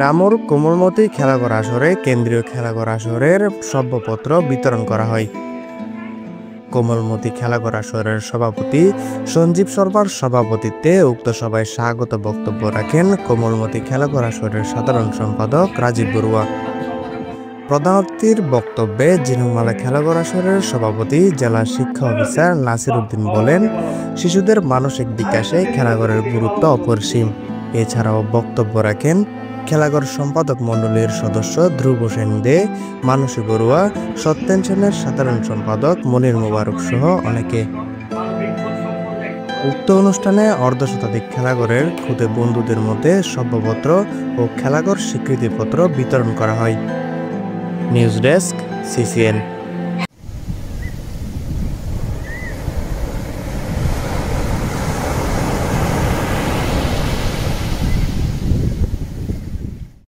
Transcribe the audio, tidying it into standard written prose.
রামুর কোমলমতি খেলাঘর আসরে কেন্দ্রীয় খেলাঘর আসরের সভ্যপত্র বিতরণ করা হয়। কোমলমতি খেলাঘর আসরের সভাপতি সঞ্জীব শর্মার সভাপতিত্বে উক্ত সভায় স্বাগত বক্তব্য রাখেন কোমলমতি খেলাঘর আসরের সাধারণ সম্পাদক রাজীব বড়ুয়া। প্রধান অতিথির বক্তব্যে ঝিনুকমালা খেলাঘর আসরের সভাপতি জেলা শিক্ষা অফিসার নাসির উদ্দিন বলেন, শিশুদের মানসিক বিকাশে খেলাঘরের গুরুত্ব অপরিসীম। এছাড়াও বক্তব্য রাখেন খেলাঘর সম্পাদক মণ্ডলীর সদস্য ধ্রুব সেন দে, মানসী বড়ুয়া, সত্যেন সেনের সাধারণ সম্পাদক মনির মোবারক সহ অনেকে। উক্ত অনুষ্ঠানে অর্ধশতাধিক খেলাঘরের খুদে বন্ধুদের মধ্যে সভ্যপত্র ও খেলাঘর স্বীকৃতিপত্র বিতরণ করা হয়। News desk, CCN.